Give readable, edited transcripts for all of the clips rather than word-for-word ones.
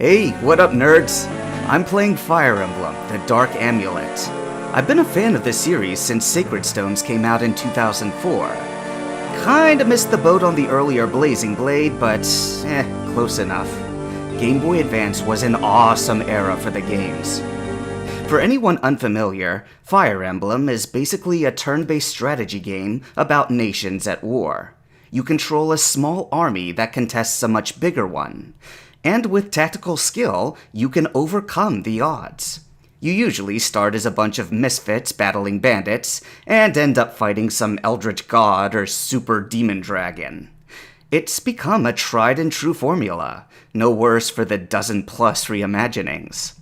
Hey, what up nerds? I'm playing Fire Emblem, the Dark Amulet. I've been a fan of this series since Sacred Stones came out in 2004. Kinda missed the boat on the earlier Blazing Blade, but close enough. Game Boy Advance was an awesome era for the games. For anyone unfamiliar, Fire Emblem is basically a turn-based strategy game about nations at war. You control a small army that contests a much bigger one. And with tactical skill, you can overcome the odds. You usually start as a bunch of misfits battling bandits, and end up fighting some eldritch god or super demon dragon. It's become a tried and true formula, no worse for the dozen-plus reimaginings.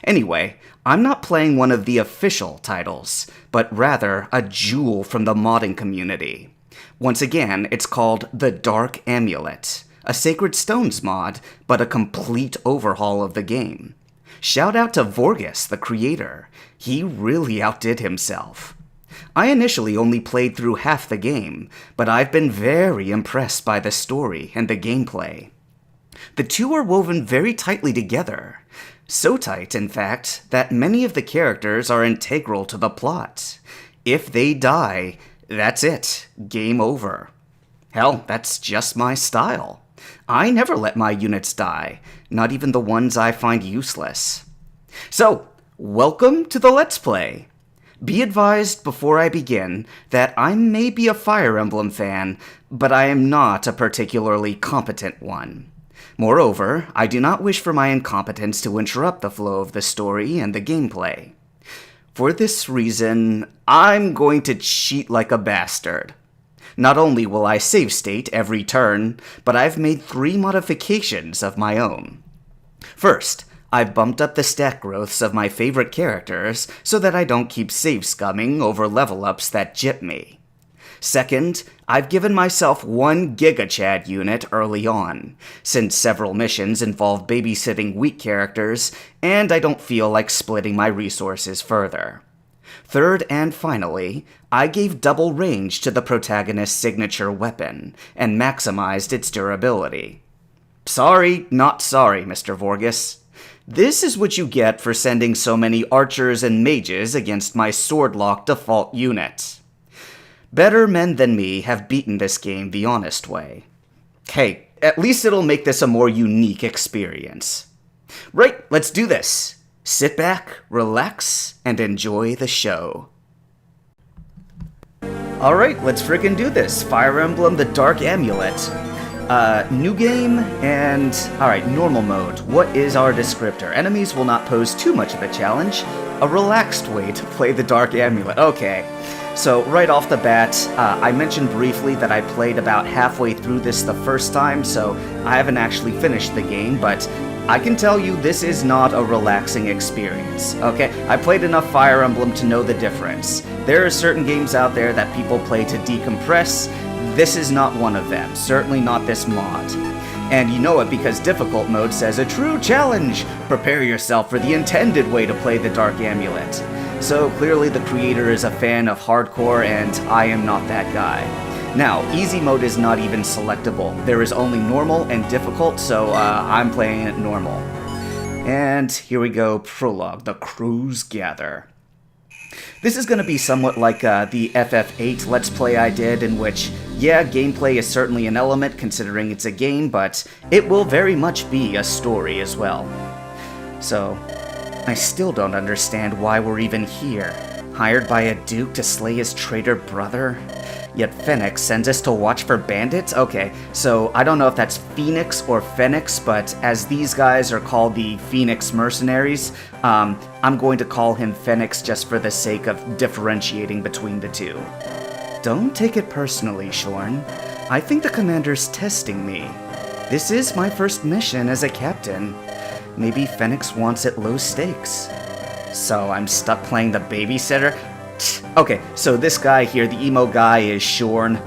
Anyway, I'm not playing one of the official titles, but rather a jewel from the modding community. Once again, it's called the Dark Amulet, a Sacred Stones mod, but a complete overhaul of the game. Shout out to Vorgus, the creator. He really outdid himself. I initially only played through half the game, but I've been very impressed by the story and the gameplay. The two are woven very tightly together. So tight, in fact, that many of the characters are integral to the plot. If they die, that's it. Game over. Hell, that's just my style. I never let my units die, not even the ones I find useless. So, welcome to the Let's Play. Be advised before I begin that I may be a Fire Emblem fan, but I am not a particularly competent one. Moreover, I do not wish for my incompetence to interrupt the flow of the story and the gameplay. For this reason, I'm going to cheat like a bastard. Not only will I save state every turn, but I've made 3 modifications of my own. First, I've bumped up the stat growths of my favorite characters so that I don't keep save scumming over level ups that jip me. Second, I've given myself 1 Gigachad unit early on, since several missions involve babysitting weak characters, and I don't feel like splitting my resources further. Third and finally, I gave double range to the protagonist's signature weapon, and maximized its durability. Sorry, not sorry, Mr. Vorgus. This is what you get for sending so many archers and mages against my sword-lock default unit. Better men than me have beaten this game the honest way. Hey, at least it'll make this a more unique experience. Right, let's do this. Sit back, relax, and enjoy the show. Alright, let's frickin' do this. Fire Emblem, the Dark Amulet. New game, and... Alright, normal mode. What is our descriptor? Enemies will not pose too much of a challenge. A relaxed way to play the Dark Amulet. Okay. So, right off the bat, I mentioned briefly that I played about halfway through this the first time, so I haven't actually finished the game, but I can tell you this is not a relaxing experience, okay? I played enough Fire Emblem to know the difference. There are certain games out there that people play to decompress. This is not one of them, certainly not this mod. And you know it because difficult mode says a true challenge! Prepare yourself for the intended way to play the Dark Amulet. So clearly the creator is a fan of hardcore and I am not that guy. Now, easy mode is not even selectable. There is only normal and difficult, so I'm playing it normal. And here we go, prologue, the Crows Gather. This is going to be somewhat like the FF8 Let's Play I did, in which, yeah, gameplay is certainly an element considering it's a game, but it will very much be a story as well. So, I still don't understand why we're even here. Hired by a duke to slay his traitor brother? Yet Phoenix sends us to watch for bandits? Okay, so I don't know if that's Phoenix or Phoenix, but as these guys are called the Phoenix Mercenaries, I'm going to call him Phoenix just for the sake of differentiating between the two. Don't take it personally, Shorn. I think the commander's testing me. This is my first mission as a captain. Maybe Phoenix wants it low stakes. So I'm stuck playing the babysitter? Okay, so this guy here, the emo guy, is Shorn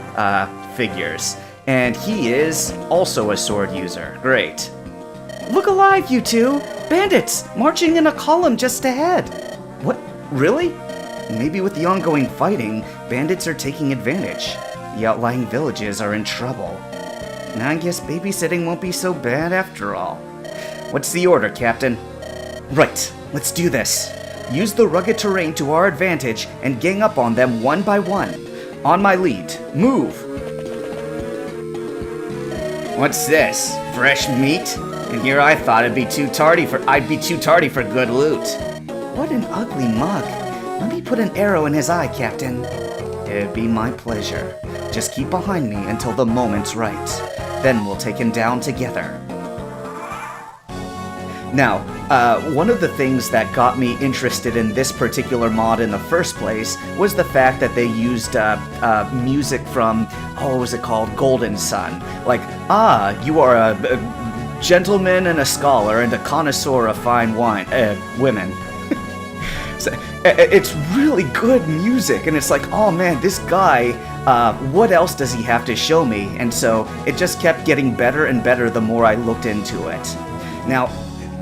Figures. And he is also a sword user. Great. Look alive, you two! Bandits! Marching in a column just ahead! What? Really? Maybe with the ongoing fighting, bandits are taking advantage. The outlying villages are in trouble. I guess babysitting won't be so bad after all. What's the order, Captain? Right, let's do this. Use the rugged terrain to our advantage and gang up on them one by one. On my lead. Move! What's this? Fresh meat? And here I thought I'd be too tardy for good loot. What an ugly mug. Let me put an arrow in his eye, Captain. It'd be my pleasure. Just keep behind me until the moment's right. Then we'll take him down together. Now, one of the things that got me interested in this particular mod in the first place was the fact that they used music from, what was it called? Golden Sun. Like, you are a gentleman and a scholar and a connoisseur of fine wine, women. So, it's really good music, and it's like, oh man, this guy, what else does he have to show me? And so it just kept getting better and better the more I looked into it. Now,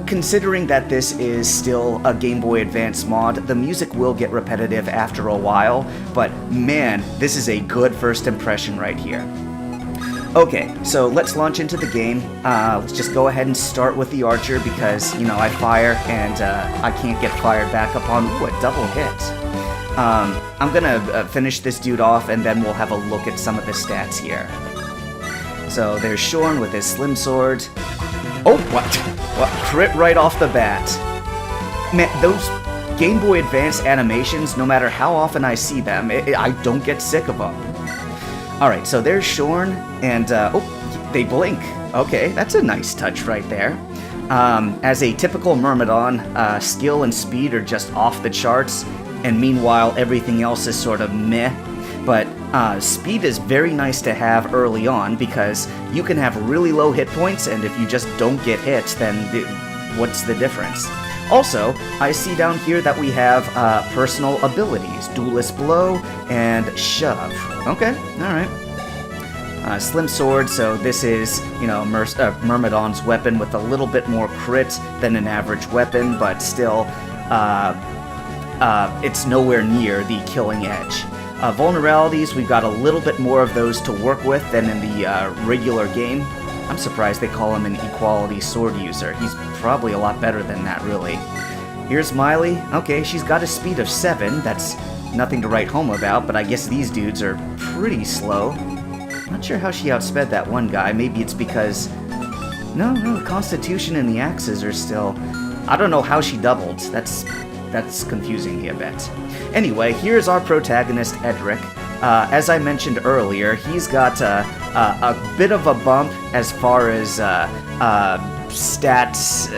considering that this is still a Game Boy Advance mod, the music will get repetitive after a while, but man, this is a good first impression right here. Okay, so let's launch into the game. Let's just go ahead and start with the archer because, you know, I fire and I can't get fired back upon. Ooh, a double hit. I'm gonna finish this dude off and then we'll have a look at some of the stats here. So there's Shorn with his slim sword. Oh, what? Crit right off the bat. Man, those Game Boy Advance animations, no matter how often I see them, I don't get sick of them. Alright, so there's Shorn, and, they blink. Okay, that's a nice touch right there. As a typical Myrmidon, skill and speed are just off the charts, and meanwhile everything else is sort of meh. But speed is very nice to have early on because you can have really low hit points, and if you just don't get hit, then what's the difference? Also, I see down here that we have personal abilities, Duelist Blow and Shove. Okay, alright. Slim Sword, so this is, you know, Myrmidon's weapon with a little bit more crit than an average weapon, but still, it's nowhere near the killing edge. Vulnerabilities, we've got a little bit more of those to work with than in the regular game. I'm surprised they call him an equality sword user. He's probably a lot better than that, really. Here's Miley. Okay, she's got a speed of 7. That's nothing to write home about, but I guess these dudes are pretty slow. Not sure how she outsped that one guy. Maybe it's because... No, the Constitution and the axes are still... I don't know how she doubled. That's confusing me a bit. Anyway, here's our protagonist, Edric. As I mentioned earlier, he's got a bit of a bump as far as stats.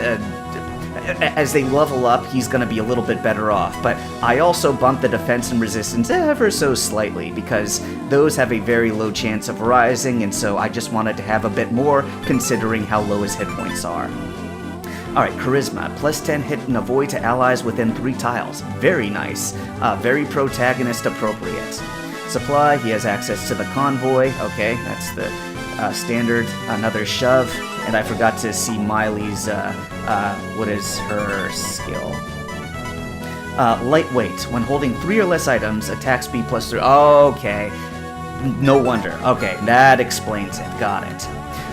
As they level up, he's going to be a little bit better off. But I also bumped the defense and resistance ever so slightly because those have a very low chance of rising, and so I just wanted to have a bit more considering how low his hit points are. Alright, Charisma, plus 10 hit and avoid to allies within 3 tiles. Very nice. Very protagonist appropriate. Supply, he has access to the convoy. Okay, that's the standard. Another shove. And I forgot to see Miley's, what is her skill? Lightweight. When holding 3 or less items, attack speed plus 3. Okay. No wonder. Okay, that explains it. Got it.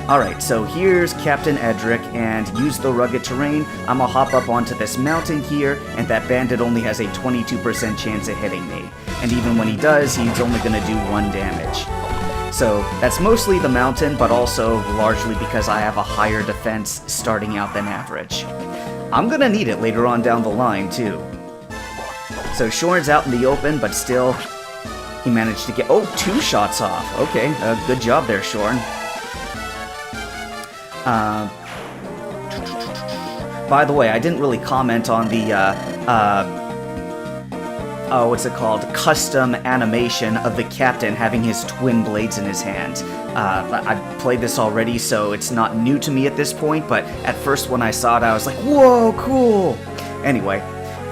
Alright, so here's Captain Edric, and use the rugged terrain. I'm gonna hop up onto this mountain here, and that bandit only has a 22% chance of hitting me. And even when he does, he's only gonna do 1 damage. So that's mostly the mountain, but also largely because I have a higher defense starting out than average. I'm gonna need it later on down the line, too. So Shorn's out in the open, but still, he managed to get, 2 shots off. Okay, good job there, Shorn. By the way, I didn't really comment on the, what's it called? Custom animation of the captain having his twin blades in his hand. I've played this already, so it's not new to me at this point, but at first when I saw it, I was like, whoa, cool! Anyway,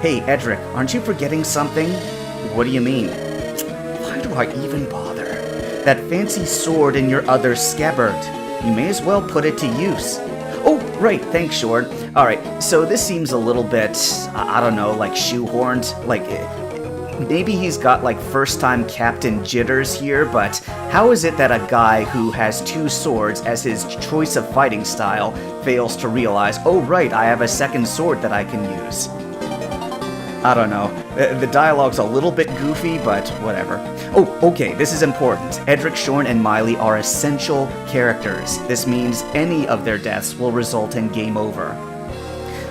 hey, Edric, aren't you forgetting something? What do you mean? Why do I even bother? That fancy sword in your other scabbard. You may as well put it to use. Oh, right, thanks, Short. Alright, so this seems a little bit, I don't know, like shoehorned. Like, maybe he's got like first-time captain jitters here, but how is it that a guy who has 2 swords as his choice of fighting style fails to realize, oh right, I have a second sword that I can use? I don't know. The dialogue's a little bit goofy, but whatever. Oh, okay, this is important. Edric, Shorn, and Miley are essential characters. This means any of their deaths will result in game over.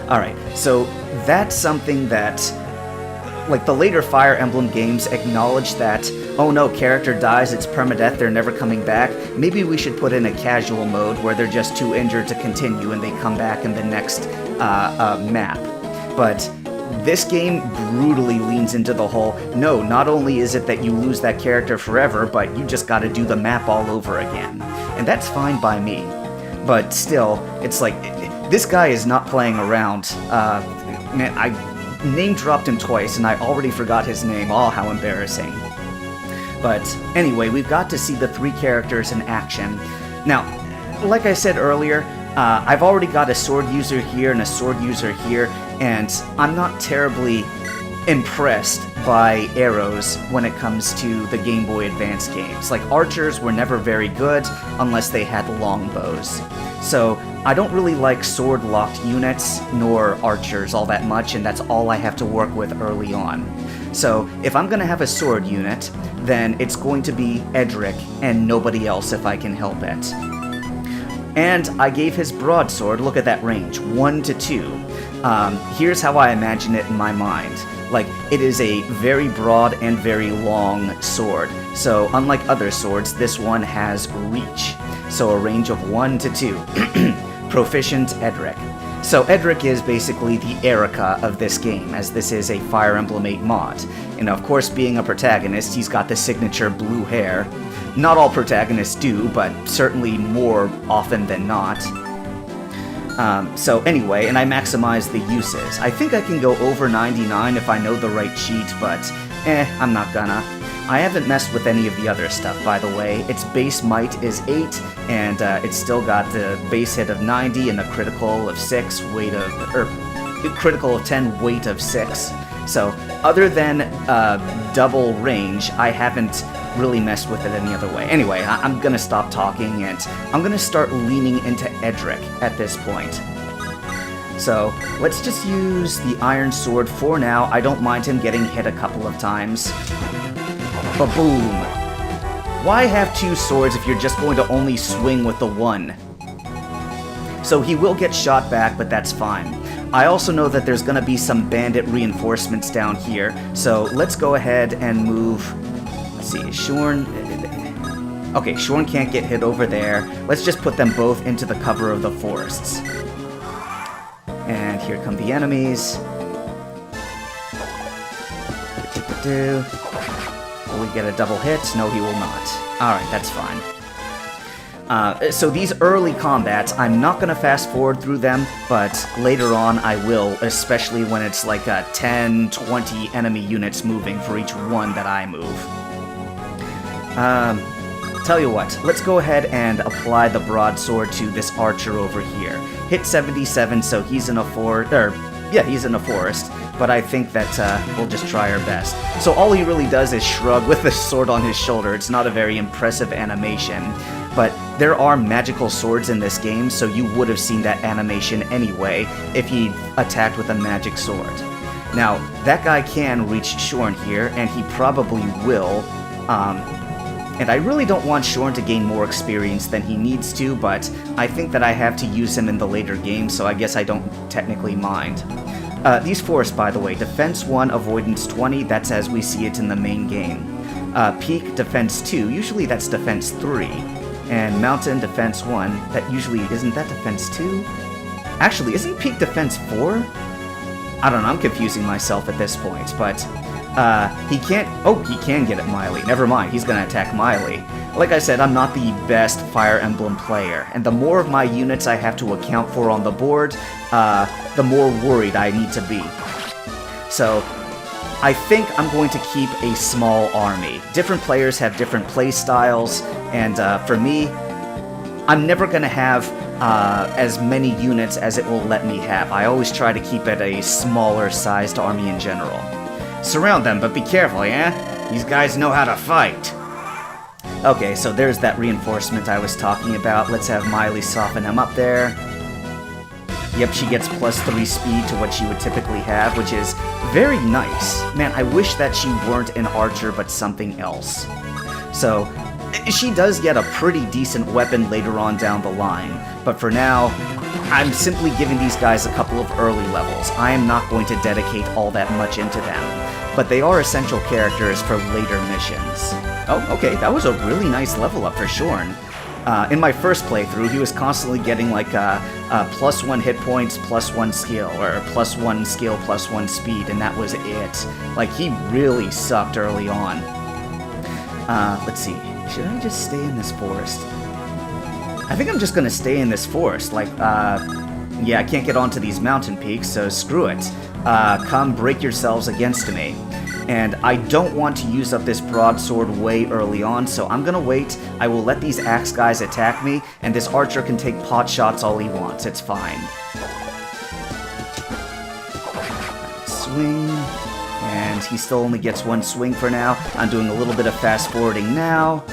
Alright, so that's something that, like, the later Fire Emblem games acknowledge that, oh no, character dies, it's permadeath, they're never coming back. Maybe we should put in a casual mode where they're just too injured to continue and they come back in the next map. But this game brutally leans into the whole, no, not only is it that you lose that character forever, but you just gotta do the map all over again. And that's fine by me. But still, it's like, this guy is not playing around. Man, I name-dropped him twice, and I already forgot his name. Oh, how embarrassing. But anyway, we've got to see the 3 characters in action. Now, like I said earlier, I've already got a sword user here and a sword user here, and I'm not terribly impressed by arrows when it comes to the Game Boy Advance games. Like, archers were never very good unless they had long bows. So, I don't really like sword-locked units, nor archers all that much, and that's all I have to work with early on. So, if I'm gonna have a sword unit, then it's going to be Edric, and nobody else if I can help it. And I gave his broadsword, look at that range, 1 to 2. Here's how I imagine it in my mind. Like, it is a very broad and very long sword. So, unlike other swords, this one has reach. So, a range of 1 to 2. Proficient Edric. So, Edric is basically the Erica of this game, as this is a Fire Emblem 8 mod. And of course, being a protagonist, he's got the signature blue hair. Not all protagonists do, but certainly more often than not. So anyway, and I maximize the uses. I think I can go over 99 if I know the right cheat, but I'm not gonna. I haven't messed with any of the other stuff, by the way. Its base might is 8, and it's still got the base hit of 90 and a critical of 6, critical of 10, weight of 6. So, other than double range, I haven't really messed with it any other way. Anyway, I'm gonna stop talking, and I'm gonna start leaning into Edric at this point. So, let's just use the Iron Sword for now. I don't mind him getting hit a couple of times. Ba-boom! Why have 2 swords if you're just going to only swing with the one? So he will get shot back, but that's fine. I also know that there's gonna be some bandit reinforcements down here, so let's go ahead and move. Let's see, Shorn. Okay, Shorn can't get hit over there. Let's just put them both into the cover of the forests. And here come the enemies. Will we get a double hit? No, he will not. Alright, that's fine. So these early combats, I'm not going to fast forward through them, but later on I will, especially when it's like 10, 20 enemy units moving for each one that I move. Tell you what, let's go ahead and apply the broadsword to this archer over here. Hit 77, so he's in a he's in a forest, but I think that we'll just try our best. So all he really does is shrug with the sword on his shoulder. It's not a very impressive animation, but there are magical swords in this game, so you would have seen that animation anyway if he attacked with a magic sword. Now, that guy can reach Shorn here, and he probably will, and I really don't want Shorn to gain more experience than he needs to, but I think that I have to use him in the later game, so I guess I don't technically mind. These forests, by the way, Defense 1, Avoidance 20, that's as we see it in the main game. Peak, Defense 2, usually that's Defense 3. And Mountain, Defense 1, that usually, isn't that Defense 2? Actually, isn't Peak Defense 4? I don't know, I'm confusing myself at this point, but he can't, he can get at Miley. Never mind, he's gonna attack Miley. Like I said, I'm not the best Fire Emblem player, and the more of my units I have to account for on the board, the more worried I need to be. So, I think I'm going to keep a small army. Different players have different play styles, and for me, I'm never gonna have as many units as it will let me have. I always try to keep it a smaller sized army in general. Surround them, but be careful, yeah? These guys know how to fight. Okay, so there's that reinforcement I was talking about. Let's have Miley soften him up there. Yep, she gets +3 speed to what she would typically have, which is very nice. Man, I wish that she weren't an archer, but something else. So, she does get a pretty decent weapon later on down the line, but for now, I'm simply giving these guys a couple of early levels. I am not going to dedicate all that much into them, but they are essential characters for later missions. Oh, okay, that was a really nice level up for Shorn. In my first playthrough, he was constantly getting like +1 hit points, +1 skill, or +1 skill, +1 speed, and that was it. Like, he really sucked early on. Let's see. Should I just stay in this forest? I think I'm just gonna stay in this forest. Like, yeah, I can't get onto these mountain peaks, so screw it. Come break yourselves against me. And I don't want to use up this broadsword way early on, so I'm gonna wait. I will let these axe guys attack me, and this archer can take pot shots all he wants. It's fine. Swing. And he still only gets 1 swing for now. I'm doing a little bit of fast forwarding now.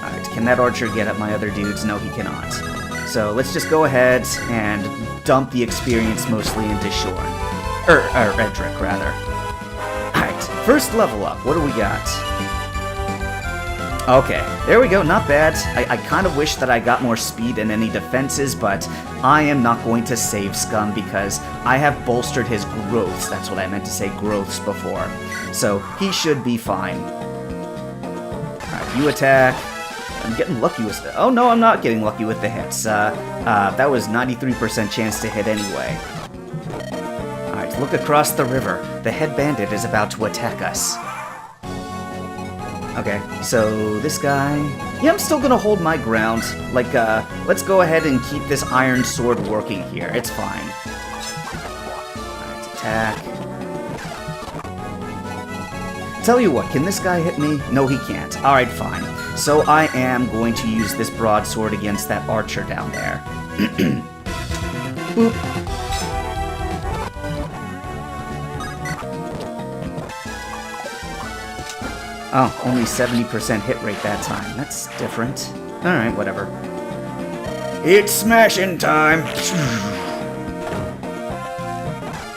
Alright, can that archer get at my other dudes? No, he cannot. So let's just go ahead and dump the experience mostly into Shorn. Or Edric, rather. Alright, first level up. What do we got? Okay, there we go, not bad. I kind of wish that I got more speed and any defenses, but I am not going to save Scum because I have bolstered his growths. That's what I meant to say, growths, before. So he should be fine. Alright, you attack. I'm getting lucky with the... Oh no, I'm not getting lucky with the hits. That was 93% chance to hit anyway. Alright, look across the river. The head bandit is about to attack us. Okay, so this guy... Yeah, I'm still gonna hold my ground. Like, let's go ahead and keep this iron sword working here. It's fine. Alright, attack. Tell you what, can this guy hit me? No, he can't. Alright, fine. So I am going to use this broadsword against that archer down there. Boop. Oh, only 70% hit rate that time. That's different. Alright, whatever. It's smashing time!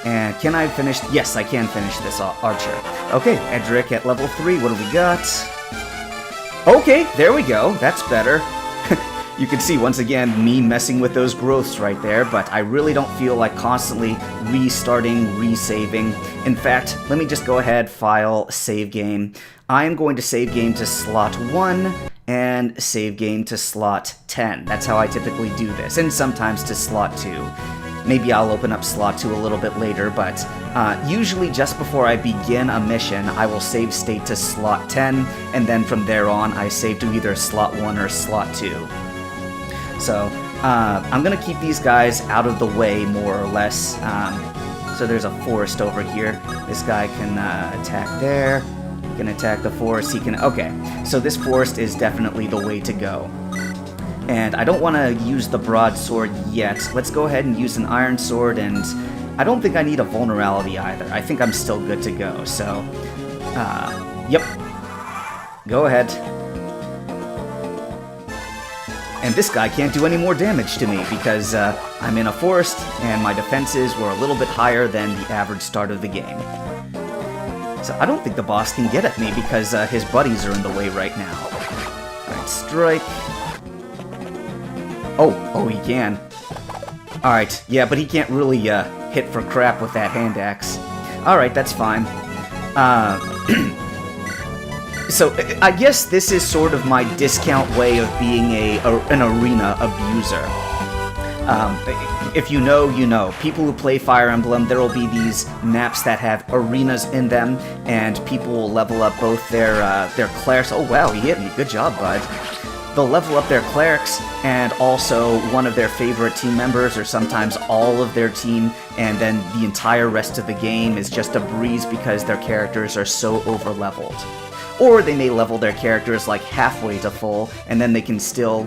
And can I finish? Yes, I can finish this archer. Okay, Edric at level 3. What do we got? Okay, there we go. That's better. You can see, once again, me messing with those growths right there, but I really don't feel like constantly restarting, resaving. In fact, let me just go ahead, file, save game. I am going to save game to slot 1 and save game to slot 10. That's how I typically do this, and sometimes to slot 2. Maybe I'll open up slot 2 a little bit later, but usually just before I begin a mission, I will save state to slot 10, and then from there on, I save to either slot 1 or slot 2. So, I'm gonna keep these guys out of the way, more or less. So there's a forest over here. This guy can attack there. He can attack the forest. He can... Okay, so this forest is definitely the way to go. And I don't want to use the broadsword yet. Let's go ahead and use an iron sword, and I don't think I need a vulnerability either. I think I'm still good to go, so... Yep. Go ahead. And this guy can't do any more damage to me because I'm in a forest and my defenses were a little bit higher than the average start of the game. So I don't think the boss can get at me because his buddies are in the way right now. Alright, strike. Oh, he can. Alright, yeah, but he can't really hit for crap with that hand axe. Alright, that's fine. So, I guess this is sort of my discount way of being an arena abuser. If you know, you know. People who play Fire Emblem, there will be these maps that have arenas in them, and people will level up both their clerics. Oh wow, he hit me. Good job, bud. They'll level up their clerics, and also one of their favorite team members, or sometimes all of their team, and then the entire rest of the game is just a breeze because their characters are so over-leveled. Or they may level their characters like halfway to full, and then they can still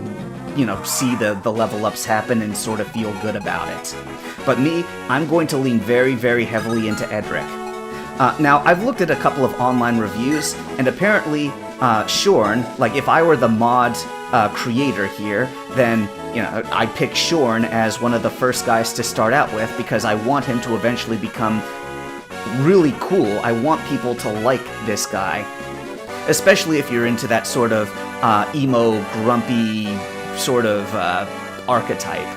see the level ups happen and sort of feel good about it. But me, I'm going to lean very, very heavily into Edric. Now, I've looked at a couple of online reviews, and apparently, Shorn, like, if I were the mod creator here, then, I'd pick Shorn as one of the first guys to start out with, because I want him to eventually become really cool. I want people to like this guy. Especially if you're into that sort of emo, grumpy sort of archetype.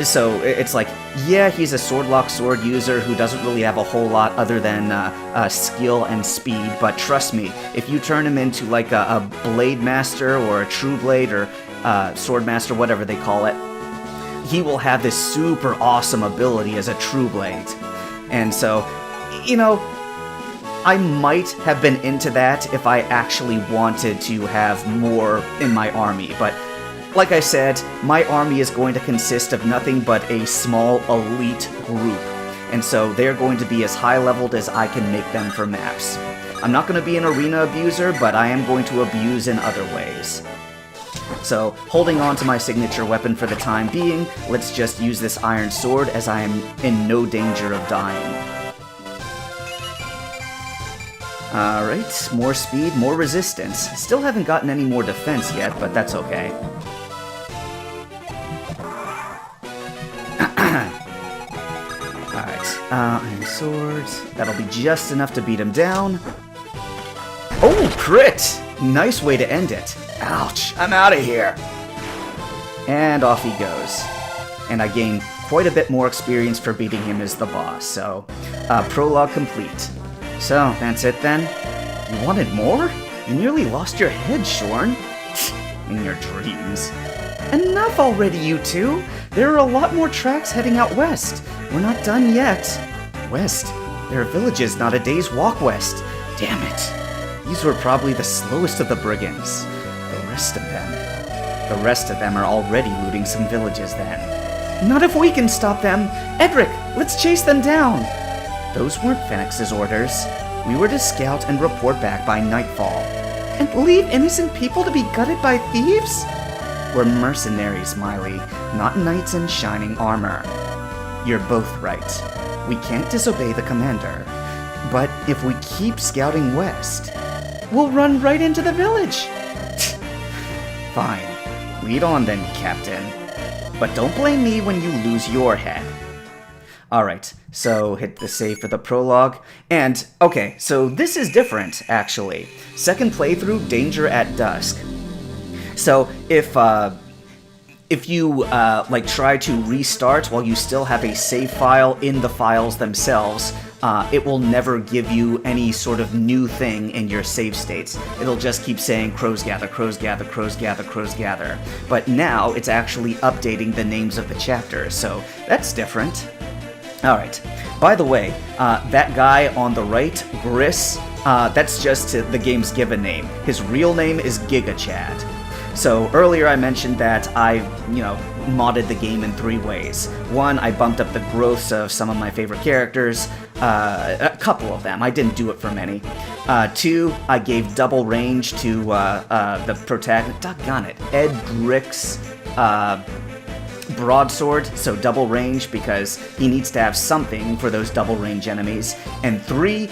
So it's like, yeah, he's a swordlock sword user who doesn't really have a whole lot other than skill and speed, but trust me, if you turn him into like a blade master or a true blade or sword master, whatever they call it, he will have this super awesome ability as a true blade. And so, I might have been into that if I actually wanted to have more in my army, but like I said, my army is going to consist of nothing but a small elite group, and so they're going to be as high-leveled as I can make them for maps. I'm not going to be an arena abuser, but I am going to abuse in other ways. So, holding on to my signature weapon for the time being, let's just use this iron sword as I am in no danger of dying. Alright, more speed, more resistance. Still haven't gotten any more defense yet, but that's okay. Alright, iron swords. That'll be just enough to beat him down. Oh, crit! Nice way to end it. Ouch, I'm out of here. And off he goes. And I gain quite a bit more experience for beating him as the boss, so prologue complete. So, that's it then? You wanted more? You nearly lost your head, Shorn. In your dreams. Enough already, you two! There are a lot more tracks heading out west. We're not done yet. West? There are villages not a day's walk west. Damn it. These were probably the slowest of the brigands. The rest of them are already looting some villages then. Not if we can stop them! Edric, let's chase them down! Those weren't Fenix's orders. We were to scout and report back by nightfall. And leave innocent people to be gutted by thieves? We're mercenaries, Miley, not knights in shining armor. You're both right. We can't disobey the commander. But if we keep scouting west, we'll run right into the village. Fine. Lead on then, Captain. But don't blame me when you lose your head. Alright, so hit the save for the prologue, and, okay, so this is different, actually. Second playthrough, Danger at Dusk. So, if you, try to restart while you still have a save file in the files themselves, it will never give you any sort of new thing in your save states. It'll just keep saying crows gather, crows gather, crows gather, crows gather. But now, it's actually updating the names of the chapters, so that's different. Alright, by the way, that guy on the right, Griss, that's just the game's given name. His real name is Gigachad. So earlier I mentioned that I, modded the game in 3 ways. 1, I bumped up the growths of some of my favorite characters, a couple of them, I didn't do it for many. 2, I gave double range to the protagonist, doggone it, Edric's, Broadsword, so double range because he needs to have something for those double range enemies. And 3,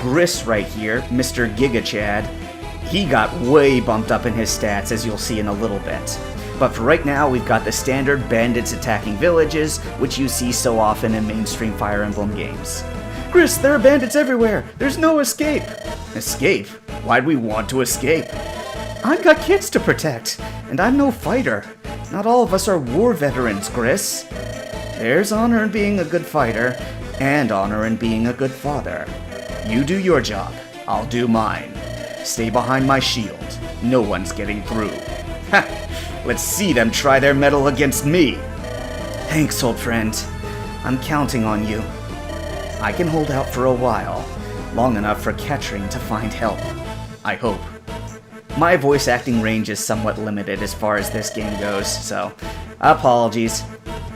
Griss right here, Mr. Gigachad, he got way bumped up in his stats, as you'll see in a little bit. But for right now, we've got the standard bandits attacking villages, which you see so often in mainstream Fire Emblem games. Griss, there are bandits everywhere! There's no escape! Escape? Why'd we want to escape? I've got kids to protect, and I'm no fighter. Not all of us are war veterans, Griss. There's honor in being a good fighter, and honor in being a good father. You do your job, I'll do mine. Stay behind my shield. No one's getting through. Ha! Let's see them try their mettle against me. Thanks, old friend. I'm counting on you. I can hold out for a while, long enough for Kettering to find help. I hope. My voice acting range is somewhat limited as far as this game goes, so apologies.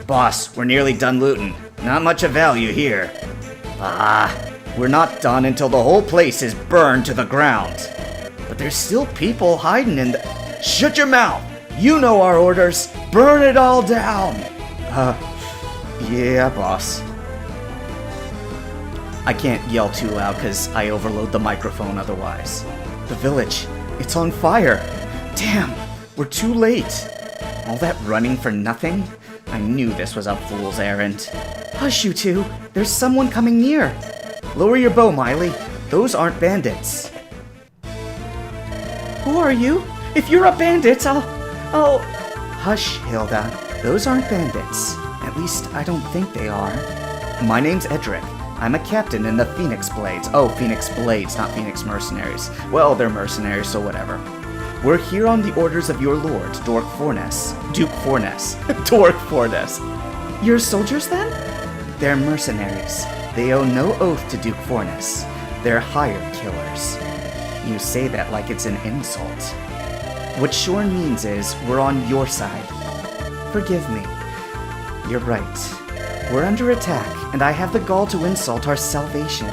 Boss, we're nearly done looting. Not much of value here. We're not done until the whole place is burned to the ground. But there's still people hiding in the... Shut your mouth! You know our orders. Burn it all down. Yeah, boss. I can't yell too loud because I overload the microphone otherwise. The village, it's on fire. Damn, we're too late. All that running for nothing? I knew this was a fool's errand. Hush, you two. There's someone coming near. Lower your bow, Miley. Those aren't bandits. Who are you? If you're a bandit, I'll... Hush, Hilda. Those aren't bandits. At least, I don't think they are. My name's Edric. I'm a captain in the Phoenix Blades. Oh, Phoenix Blades, not Phoenix Mercenaries. Well, they're mercenaries, so whatever. We're here on the orders of your lord, Duke Fornes. Dork Fornes. You're soldiers, then? They're mercenaries. They owe no oath to Duke Fornes. They're hired killers. You say that like it's an insult. What Shorn means is, we're on your side. Forgive me. You're right. We're under attack, and I have the gall to insult our salvation.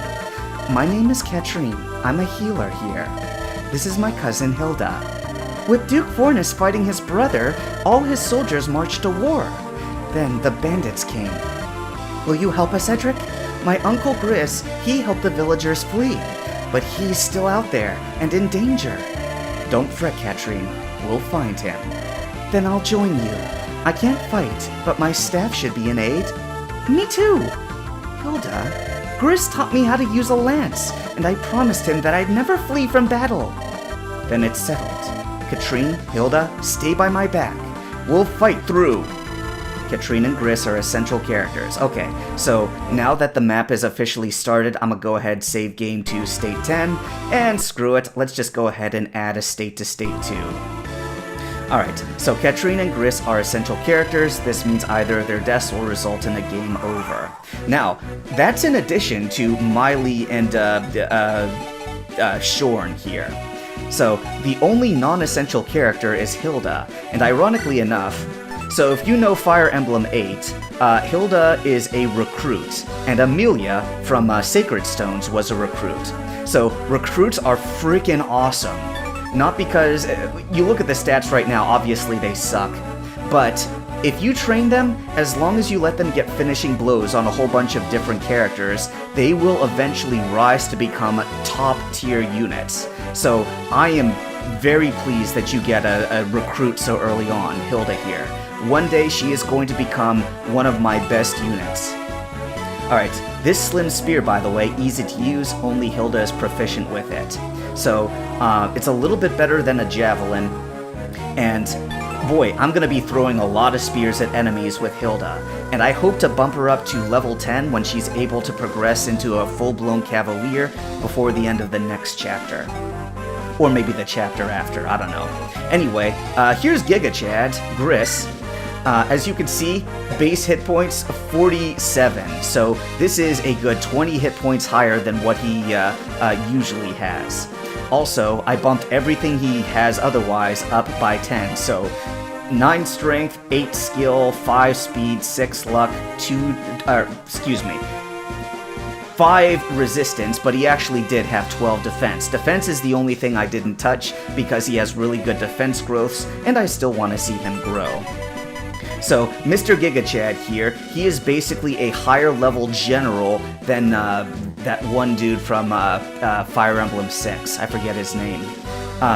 My name is Katrine. I'm a healer here. This is my cousin Hilda. With Duke Fornes fighting his brother, all his soldiers marched to war. Then the bandits came. Will you help us, Edric? My uncle Griss, he helped the villagers flee, but he's still out there and in danger. Don't fret, Katrine. We'll find him. Then I'll join you. I can't fight, but my staff should be an aid. Me too! Hilda, Griss taught me how to use a lance, and I promised him that I'd never flee from battle. Then it's settled. Katrine, Hilda, stay by my back. We'll fight through. Katrine and Griss are essential characters. Okay, so now that the map is officially started, I'm gonna go ahead and save game to state 10, and screw it, let's just go ahead and add a state to state 2. Alright, so Katrine and Griss are essential characters. This means either their deaths will result in a game over. Now, that's in addition to Miley and Shorn here. So, the only non-essential character is Hilda, and ironically enough, so if you know Fire Emblem 8, Hilda is a recruit, and Amelia from Sacred Stones was a recruit. So, recruits are freaking awesome. Not because, you look at the stats right now, obviously they suck, but if you train them, as long as you let them get finishing blows on a whole bunch of different characters, they will eventually rise to become top-tier units. So I am very pleased that you get a recruit so early on, Hilda here. One day she is going to become one of my best units. Alright, this slim spear, by the way, easy to use, only Hilda is proficient with it. So, it's a little bit better than a javelin, and boy, I'm gonna be throwing a lot of spears at enemies with Hilda, and I hope to bump her up to level 10 when she's able to progress into a full-blown cavalier before the end of the next chapter. Or maybe the chapter after, I don't know. Anyway, here's Gigachad, Griss. As you can see, base hit points 47, so this is a good 20 hit points higher than what he usually has. Also, I bumped everything he has otherwise up by 10, so 9 strength, 8 skill, 5 speed, 6 luck, 5 resistance, but he actually did have 12 defense. Defense is the only thing I didn't touch because he has really good defense growths, and I still want to see him grow. So, Mr. Gigachad here, he is basically a higher level general than that one dude from Fire Emblem 6. I forget his name.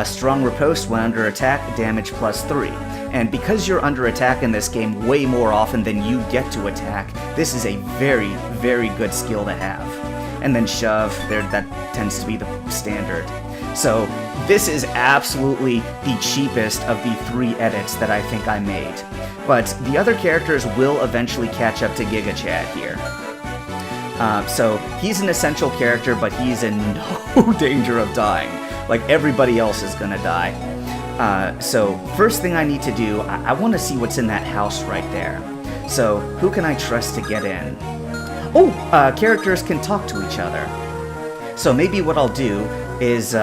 Strong riposte when under attack, damage +3. And because you're under attack in this game way more often than you get to attack, this is a very, very good skill to have. And then shove, that tends to be the standard. So, this is absolutely the cheapest of the 3 edits that I think I made. But the other characters will eventually catch up to Gigachad here. So he's an essential character, but he's in no danger of dying. Like everybody else is gonna die. So first thing I need to do, I want to see what's in that house right there. So who can I trust to get in? Oh, characters can talk to each other. So maybe what I'll do is,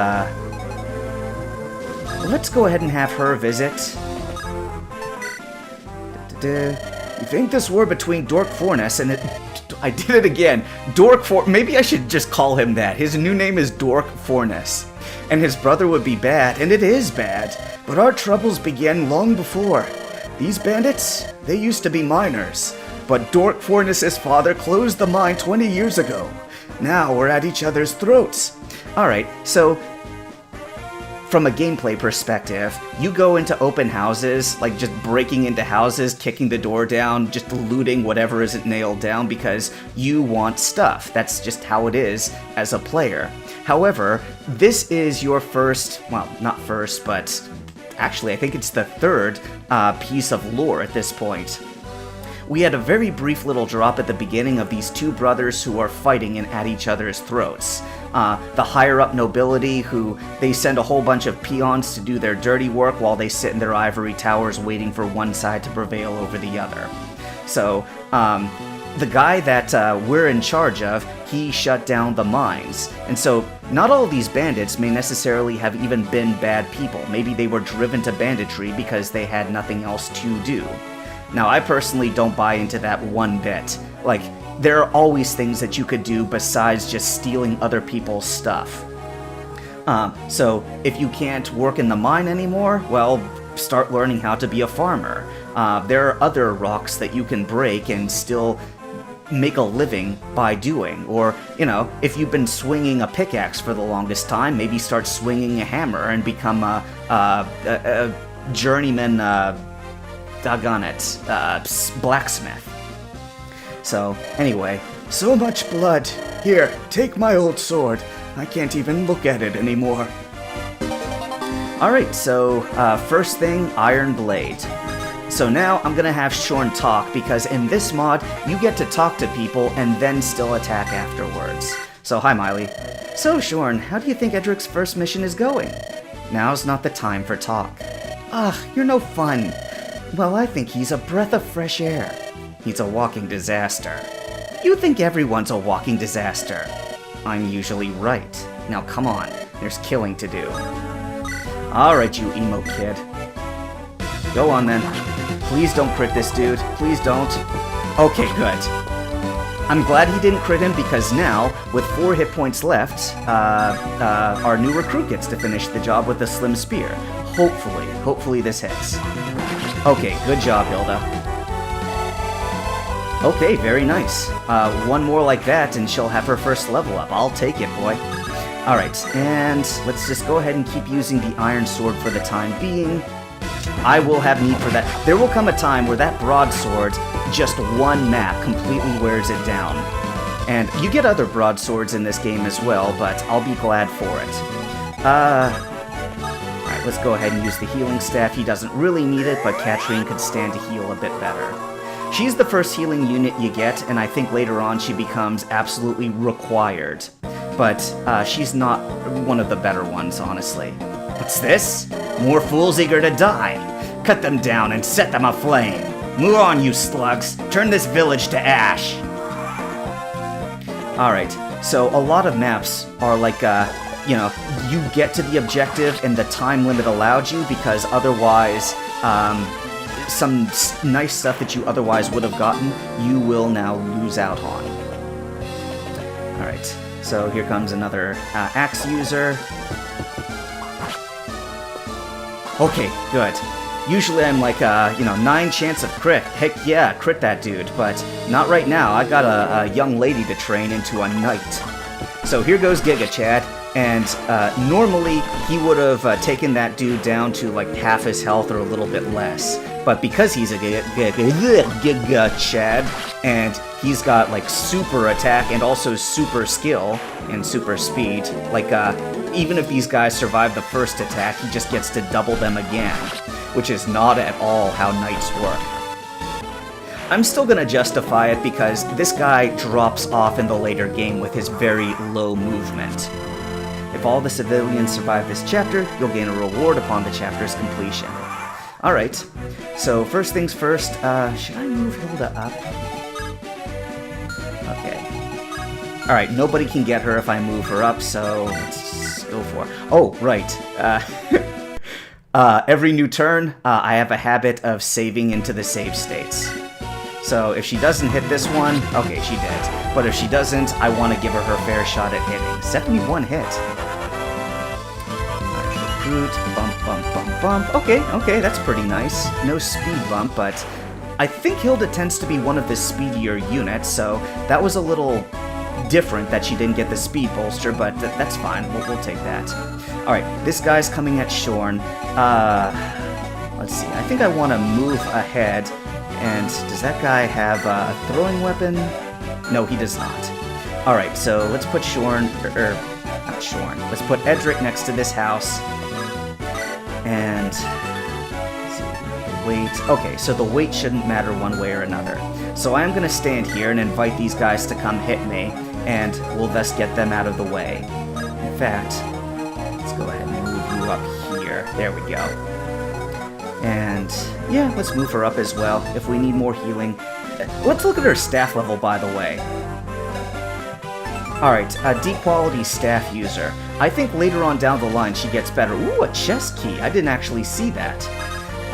let's go ahead and have her visit. You think this war between Dork Forness and I did it again. Maybe I should just call him that. His new name is Dork Forness. And his brother would be bad, and it is bad. But our troubles began long before. These bandits, they used to be miners. But Dork Forness's father closed the mine 20 years ago. Now we're at each other's throats. Alright, so from a gameplay perspective, you go into open houses, like just breaking into houses, kicking the door down, just looting whatever isn't nailed down because you want stuff. That's just how it is as a player. However, this is your first, well, not first, but actually I think it's the third piece of lore at this point. We had a very brief little drop at the beginning of these two brothers who are fighting and at each other's throats. The higher-up nobility, who they send a whole bunch of peons to do their dirty work while they sit in their ivory towers waiting for one side to prevail over the other. So, the guy that we're in charge of, he shut down the mines. And so, not all of these bandits may necessarily have even been bad people. Maybe they were driven to banditry because they had nothing else to do. Now, I personally don't buy into that one bit. Like, there are always things that you could do besides just stealing other people's stuff. So, if you can't work in the mine anymore, well, start learning how to be a farmer. There are other rocks that you can break and still make a living by doing. Or, you know, if you've been swinging a pickaxe for the longest time, maybe start swinging a hammer and become a journeyman, blacksmith. So, anyway, so much blood. Here, take my old sword. I can't even look at it anymore. Alright, so, first thing, Iron Blade. So now I'm gonna have Shorn talk, because in this mod, you get to talk to people and then still attack afterwards. So, hi Miley. So, Shorn, how do you think Edric's first mission is going? Now's not the time for talk. Ugh, you're no fun. Well, I think he's a breath of fresh air. He's a walking disaster. You think everyone's a walking disaster. I'm usually right. Now come on, there's killing to do. Alright, you emo kid. Go on then. Please don't crit this dude. Please don't. Okay, good. I'm glad he didn't crit him because now, with 4 hit points left, our new recruit gets to finish the job with a slim spear. Hopefully this hits. Okay, good job, Hilda. Okay, very nice. One more like that and she'll have her first level up. I'll take it, boy. Alright, and let's just go ahead and keep using the Iron Sword for the time being. I will have need for that. There will come a time where that Broadsword, just one map, completely wears it down. And you get other Broadswords in this game as well, but I'll be glad for it. Alright, let's go ahead and use the healing staff. He doesn't really need it, but Katrine could stand to heal a bit better. She's the first healing unit you get, and I think later on she becomes absolutely required. But she's not one of the better ones, honestly. What's this? More fools eager to die. Cut them down and set them aflame. Move on, you slugs. Turn this village to ash. Alright, so a lot of maps are like, you know, you get to the objective and the time limit allowed you because otherwise, some nice stuff that you otherwise would have gotten, you will now lose out on. Alright, so here comes another axe user. Okay, good. Usually I'm like, 9 chance of crit. Heck yeah, crit that dude, but not right now. I got a young lady to train into a knight. So here goes Gigachad, and normally he would have taken that dude down to like half his health or a little bit less. But because he's a Gigachad, and he's got like super attack and also super skill and super speed, like even if these guys survive the first attack, he just gets to double them again, which is not at all how knights work. I'm still gonna justify it because this guy drops off in the later game with his very low movement. If all the civilians survive this chapter, you'll gain a reward upon the chapter's completion. Alright, so first things first, should I move Hilda up? Okay. Alright, nobody can get her if I move her up, so let's go for it. Oh, right. Every new turn, I have a habit of saving into the save states. So if she doesn't hit this one, okay, she did. But if she doesn't, I want to give her her fair shot at hitting. 71 hit. Recruit, bump, bump, bump, bump. Okay, that's pretty nice. No speed bump, but I think Hilda tends to be one of the speedier units, so that was a little different that she didn't get the speed bolster, but that's fine. We'll take that. Alright, this guy's coming at Shorn. Let's see. I think I want to move ahead. And does that guy have a throwing weapon? No, he does not. Alright, so let's put Shorn, not Shorn. Let's put Edric next to this house. And let's see, weight. Okay, so the weight shouldn't matter one way or another. So I am going to stand here and invite these guys to come hit me, and we'll thus get them out of the way. In fact, let's go ahead and move you up here. There we go. And yeah, let's move her up as well if we need more healing. Let's look at her staff level, by the way. Alright, a deep quality staff user. I think later on down the line she gets better. Ooh, a chest key. I didn't actually see that.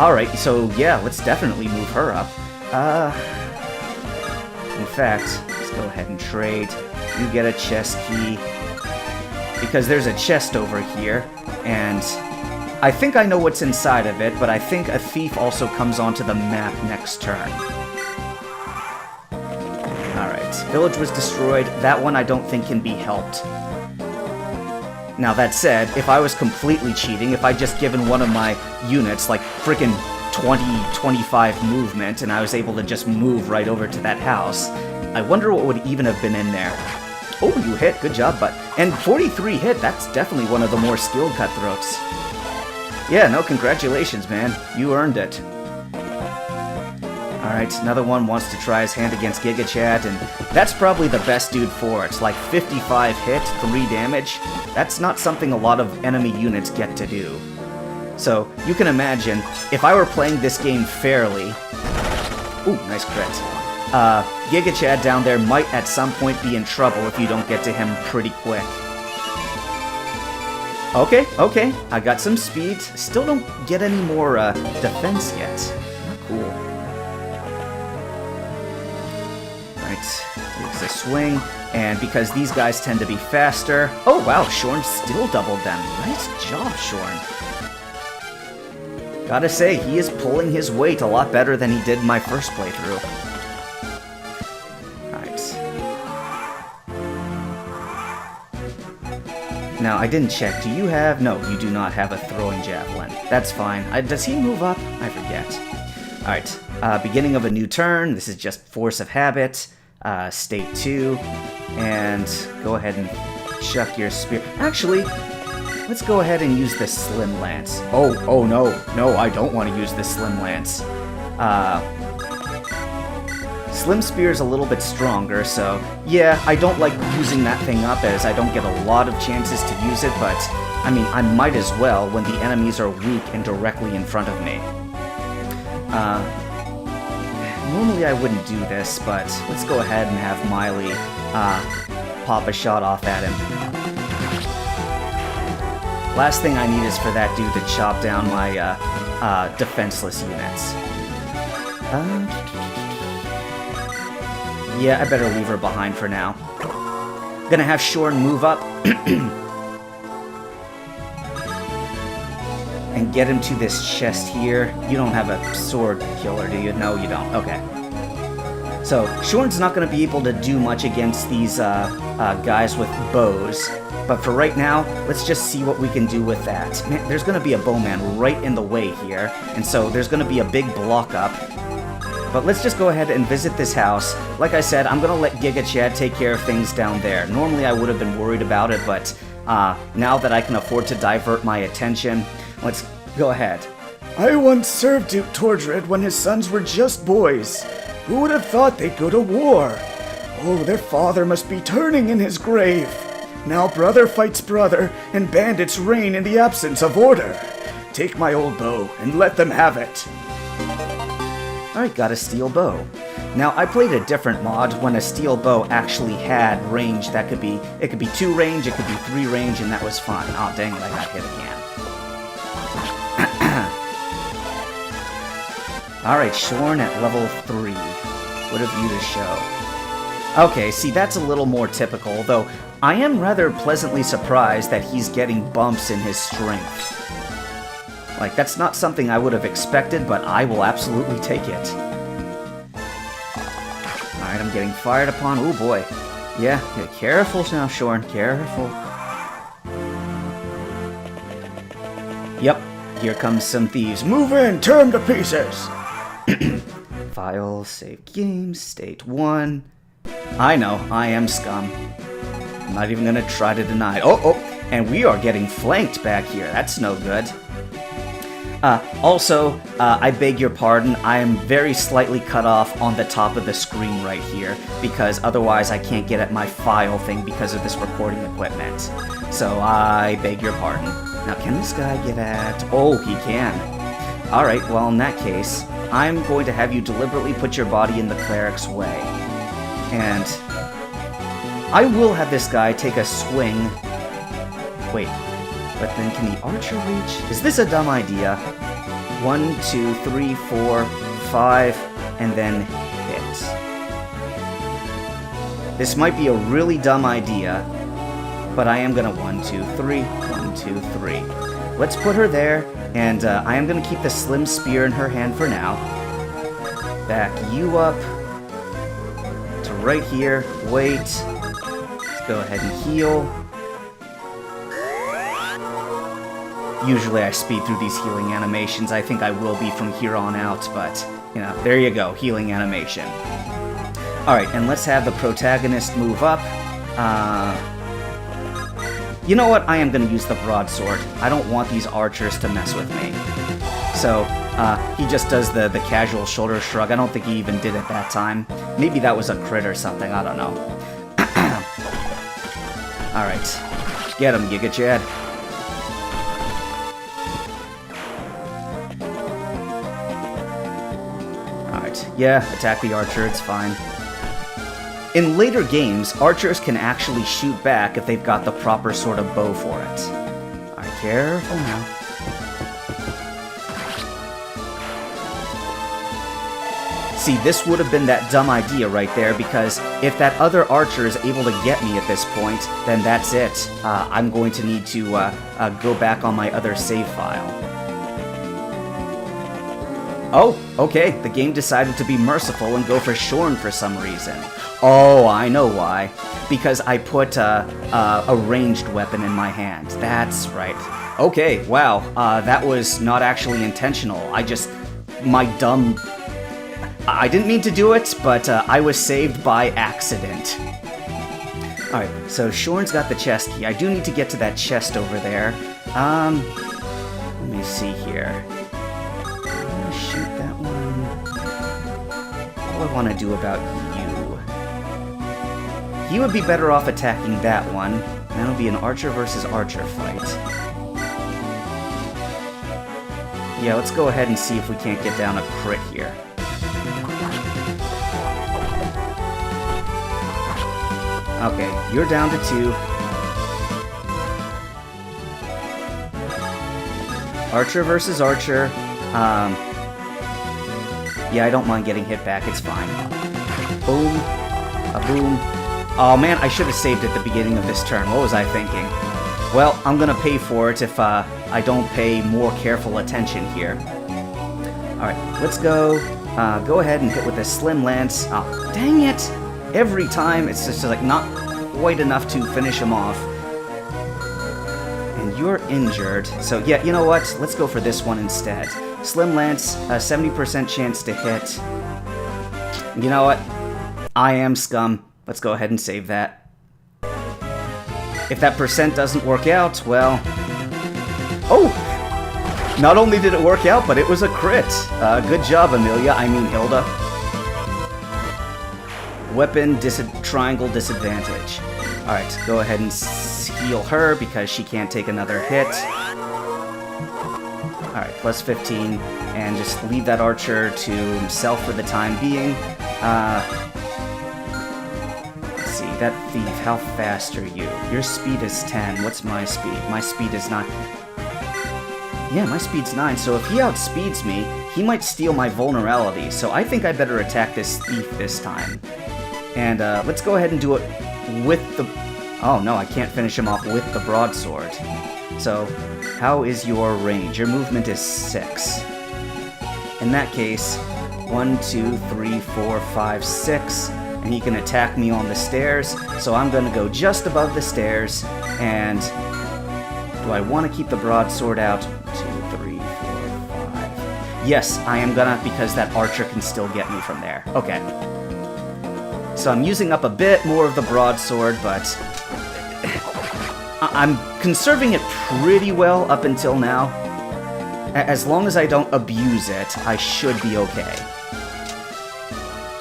Alright, so yeah, let's definitely move her up. In fact, let's go ahead and trade. You get a chest key. Because there's a chest over here, and I think I know what's inside of it, but I think a thief also comes onto the map next turn. Alright, village was destroyed. That one I don't think can be helped. Now that said, if I was completely cheating, if I'd just given one of my units like frickin' 20-25 movement, and I was able to just move right over to that house, I wonder what would even have been in there. Oh, you hit. Good job, bud. And 43 hit. That's definitely one of the more skilled cutthroats. Yeah, no, congratulations, man. You earned it. Alright, another one wants to try his hand against Gigachad, and that's probably the best dude for it. Like 55 hit, 3 damage. That's not something a lot of enemy units get to do. So, you can imagine, if I were playing this game fairly... Ooh, nice crit. Gigachad down there might at some point be in trouble if you don't get to him pretty quick. Okay, I got some speed. Still don't get any more defense yet. Not cool. Right, here's a swing, and because these guys tend to be faster... Oh wow, Shorn still doubled them. Nice job, Shorn. Gotta say, he is pulling his weight a lot better than he did in my first playthrough. Now, I didn't check. Do you have... No, you do not have a throwing javelin. That's fine. Does he move up? I forget. Alright, beginning of a new turn. This is just force of habit. State 2. And go ahead and chuck your spear. Actually, let's go ahead and use the Slim Lance. Oh no. No, I don't want to use the Slim Lance. Slim Spear is a little bit stronger, so yeah, I don't like using that thing up as I don't get a lot of chances to use it, but I mean, I might as well when the enemies are weak and directly in front of me. Normally I wouldn't do this, but let's go ahead and have Miley pop a shot off at him. Last thing I need is for that dude to chop down my defenseless units. Yeah, I better leave her behind for now. Gonna have Shorn move up and get him to this chest here. You don't have a sword killer, do you? No, you don't. Okay. So, Shorn's not gonna be able to do much against these guys with bows. But for right now, let's just see what we can do with that. Man, there's gonna be a bowman right in the way here, and so there's gonna be a big block up. But let's just go ahead and visit this house. Like I said, I'm gonna let Gigachad take care of things down there. Normally I would have been worried about it, but now that I can afford to divert my attention, let's go ahead. I once served Duke Tordred when his sons were just boys. Who would have thought they'd go to war? Oh, their father must be turning in his grave. Now brother fights brother, and bandits reign in the absence of order. Take my old bow, and let them have it. Alright, got a steel bow. Now, I played a different mod when a steel bow actually had range that could be... It could be 2 range, it could be 3 range, and that was fun. Oh, dang it, I got hit again. Alright, Shorn at level 3. What have you to show? Okay, see, that's a little more typical, though I am rather pleasantly surprised that he's getting bumps in his strength. Like, that's not something I would have expected, but I will absolutely take it. Alright, I'm getting fired upon. Oh boy. Yeah, careful now, Shorn. Careful. Yep, here comes some thieves. Move in! Tear them to pieces! File, save game, state 1. I know, I am scum. I'm not even gonna try to deny. Oh, and we are getting flanked back here. That's no good. Also, I beg your pardon, I am very slightly cut off on the top of the screen right here, because otherwise I can't get at my file thing because of this recording equipment. So I beg your pardon. Now, can this guy get at... Oh, he can. Alright, well, in that case, I'm going to have you deliberately put your body in the cleric's way. And I will have this guy take a swing. Wait, but then can the archer reach? Is this a dumb idea? 1, 2, 3, 4, 5, and then hit. This might be a really dumb idea, but I am gonna 1, 2, 3, 1, 2, 3. Let's put her there, and I am gonna keep the slim spear in her hand for now. Back you up to right here. Wait. Let's go ahead and heal. Usually I speed through these healing animations. I think I will be from here on out, but, you know, there you go, healing animation. Alright, and let's have the protagonist move up. You know what? I am going to use the Broadsword. I don't want these archers to mess with me. So, he just does the casual shoulder shrug. I don't think he even did it that time. Maybe that was a crit or something, I don't know. Alright, get him, Gigachad. Yeah, attack the archer, it's fine. In later games, archers can actually shoot back if they've got the proper sort of bow for it. Alright, careful now. See, this would have been that dumb idea right there, because if that other archer is able to get me at this point, then that's it. I'm going to need to go back on my other save file. Oh, okay, the game decided to be merciful and go for Shorn for some reason. Oh, I know why. Because I put a ranged weapon in my hand. That's right. Okay, wow, that was not actually intentional. I didn't mean to do it, but I was saved by accident. Alright, so Shorn's got the chest key. I do need to get to that chest over there. Let me see here. Shoot that one. What do I want to do about you? He would be better off attacking that one. That'll be an archer versus archer fight. Yeah, let's go ahead and see if we can't get down a crit here. Okay, you're down to 2. Archer versus archer. Yeah, I don't mind getting hit back, it's fine. Boom. A boom. Oh man, I should have saved at the beginning of this turn. What was I thinking? Well, I'm gonna pay for it if I don't pay more careful attention here. Alright, let's go. Go ahead and hit with a slim lance. Oh, dang it! Every time, it's just like not quite enough to finish him off. And you're injured. So yeah, you know what? Let's go for this one instead. Slim Lance, a 70% chance to hit. You know what? I am scum. Let's go ahead and save that. If that percent doesn't work out, well... Oh! Not only did it work out, but it was a crit. Good job, Amelia. I mean, Hilda. Weapon triangle disadvantage. Alright, go ahead and heal her because she can't take another hit. Alright, plus 15, and just leave that archer to himself for the time being. Let's see, that thief, how fast are you? Your speed is 10, what's my speed? My speed is 9. Yeah, my speed's 9, so if he outspeeds me, he might steal my vulnerability, so I think I better attack this thief this time. And let's go ahead and do it with the... Oh no, I can't finish him off with the broadsword. So, how is your range? Your movement is 6. In that case, 1, 2, 3, 4, 5, 6, and he can attack me on the stairs, so I'm gonna go just above the stairs, and do I want to keep the broadsword out? 2, 3, 4, 5. Yes, I am gonna, because that archer can still get me from there. Okay. So I'm using up a bit more of the broadsword, but I'm conserving it pretty well up until now. As long as I don't abuse it, I should be okay.